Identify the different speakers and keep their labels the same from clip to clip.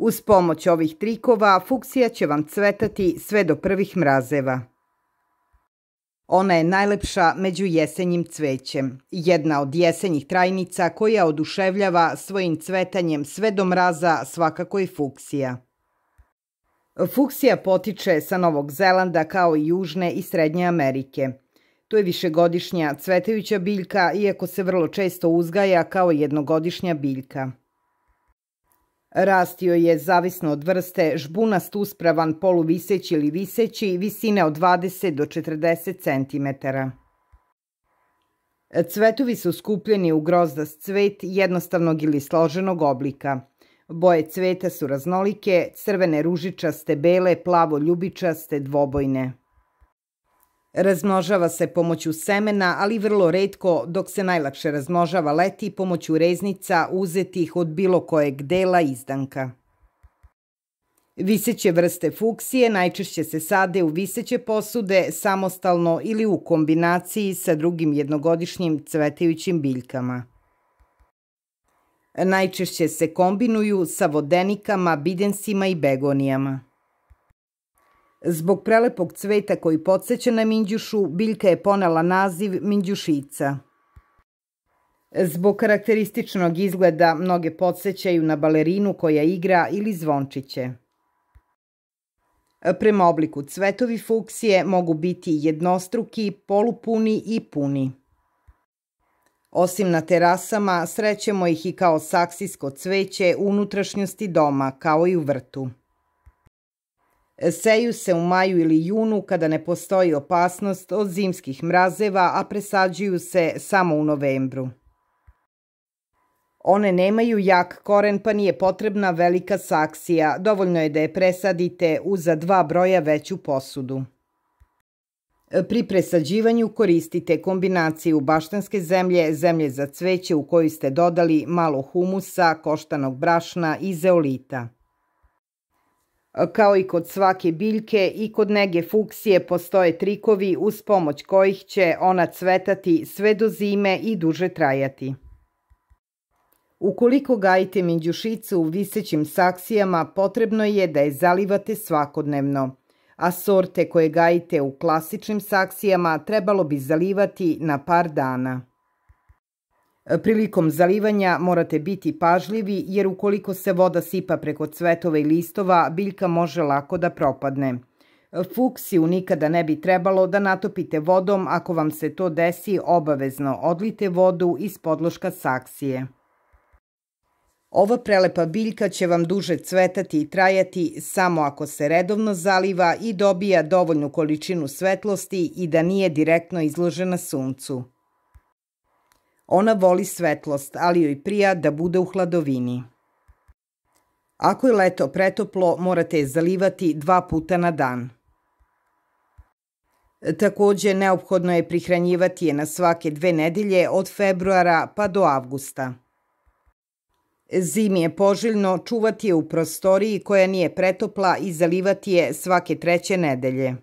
Speaker 1: Uz pomoć ovih trikova fuksija će vam cvetati sve do prvih mrazeva. Ona je najlepša među jesenjim cvećem, jedna od jesenjih trajnica koja oduševljava svojim cvetanjem sve do mraza svakako je fuksija. Fuksija potiče sa Novog Zelanda kao i Južne i Srednje Amerike. To je višegodišnja cvetajuća biljka, iako se vrlo često uzgaja kao jednogodišnja biljka. Rast joj je, zavisno od vrste, žbunast, uspravan, poluviseći ili viseći, visine od 20 do 40 cm. Cvetovi su skupljeni u grozdast cvet jednostavnog ili složenog oblika. Boje cveta su raznolike, crvene, ružičaste, bele, plavo, ljubičaste, dvobojne. Razmnožava se pomoću semena, ali vrlo retko, dok se najlakše razmnožava leti pomoću reznica uzetih od bilo kojeg dela izdanka. Viseće vrste fuksije najčešće se sade u viseće posude samostalno ili u kombinaciji sa drugim jednogodišnjim cvetajućim biljkama. Najčešće se kombinuju sa vodenikama, bidensima i begonijama. Zbog prelepog cveta koji podseća na minđušu, biljka je ponela naziv minđušica. Zbog karakterističnog izgleda mnoge podsećaju na balerinu koja igra ili zvončiće. Prema obliku cvetovi fuksije mogu biti jednostruki, polupuni i puni. Osim na terasama, srećemo ih i kao saksijsko cveće u unutrašnjosti doma, kao i u vrtu. Seju se u maju ili junu kada ne postoji opasnost od zimskih mrazeva, a presađuju se samo u novembru. One nemaju jak koren, pa nije potrebna velika saksija, dovoljno je da je presadite u za 2 broja veću posudu. Pri presađivanju koristite kombinaciju baštanske zemlje, zemlje za cveće u koju ste dodali malo humusa, koštanog brašna i zeolita. Kao i kod svake biljke i kod nege fuksije postoje trikovi uz pomoć kojih će ona cvetati sve do zime i duže trajati. Ukoliko gajite minđušicu u visećim saksijama, potrebno je da je zalivate svakodnevno, a sorte koje gajite u klasičnim saksijama trebalo bi zalivati na par dana. Prilikom zalivanja morate biti pažljivi jer ukoliko se voda sipa preko cvetova i listova, biljka može lako da propadne. Fuksiju nikada ne bi trebalo da natopite vodom, ako vam se to desi obavezno odlijte vodu iz podloška saksije. Ova prelepa biljka će vam duže cvetati i trajati samo ako se redovno zaliva i dobija dovoljnu količinu svetlosti i da nije direktno izložena suncu. Ona voli svetlost, ali joj prija da bude u hladovini. Ako je leto pretoplo, morate je zalivati 2 puta na dan. Takođe, neophodno je prihranjivati je na svake 2 nedelje od februara pa do avgusta. Zimi je poželjno čuvati je u prostoriji koja nije pretopla i zalivati je svake 3. nedelje.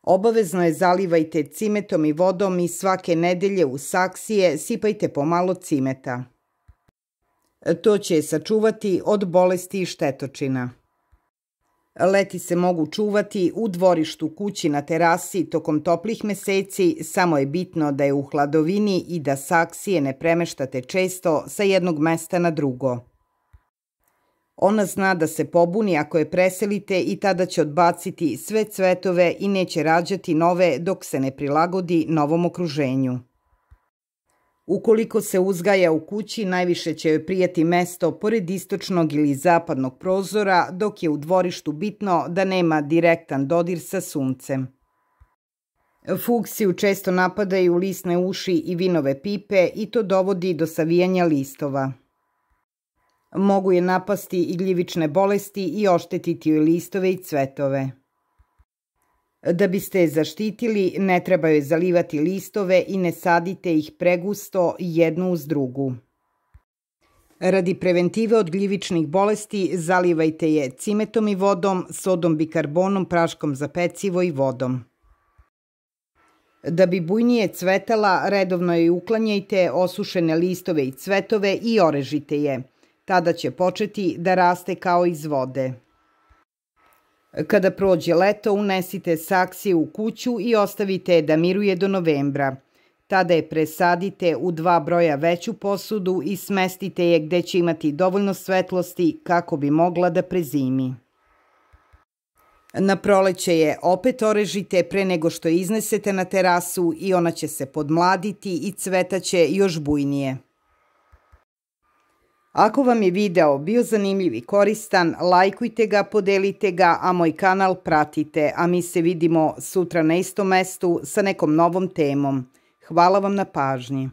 Speaker 1: Obavezno je zalivajte cimetom i vodom i svake nedelje u saksije sipajte pomalo cimeta. To će je sačuvati od bolesti i štetočina. Leti se mogu čuvati u dvorištu, kući, na terasi tokom toplih meseci, samo je bitno da je u hladovini i da saksije ne premeštate često sa jednog mesta na drugo. Ona zna da se pobuni ako je preselite i tada će odbaciti sve cvetove i neće rađati nove dok se ne prilagodi novom okruženju. Ukoliko se uzgaja u kući, najviše će joj prijati mesto pored istočnog ili zapadnog prozora, dok je u dvorištu bitno da nema direktan dodir sa suncem. Fuksiju često napadaju lisne uši i vinove pipe i to dovodi do savijanja listova. Mogu je napasti i gljivične bolesti i oštetiti joj listove i cvetove. Da biste je zaštitili, ne treba joj zalivati listove i ne sadite ih pregusto jednu uz drugu. Radi preventive od gljivičnih bolesti zalivajte je cimetom i vodom, sodom bikarbonom, praškom za pecivo i vodom. Da bi bujnije cvetala, redovno joj uklanjajte osušene listove i cvetove i orežite je. Tada će početi da raste kao iz vode. Kada prođe leto, unesite saksije u kuću i ostavite je da miruje do novembra. Tada je presadite u 2 broja veću posudu i smestite je gde će imati dovoljno svetlosti kako bi mogla da prezimi. Na proleće je opet orežite pre nego što je iznesete na terasu i ona će se podmladiti i cvetaće još bujnije. Ako vam je video bio zanimljiv i koristan, lajkujte ga, podelite ga, a moj kanal pratite, a mi se vidimo sutra na istom mestu sa nekom novom temom. Hvala vam na pažnji.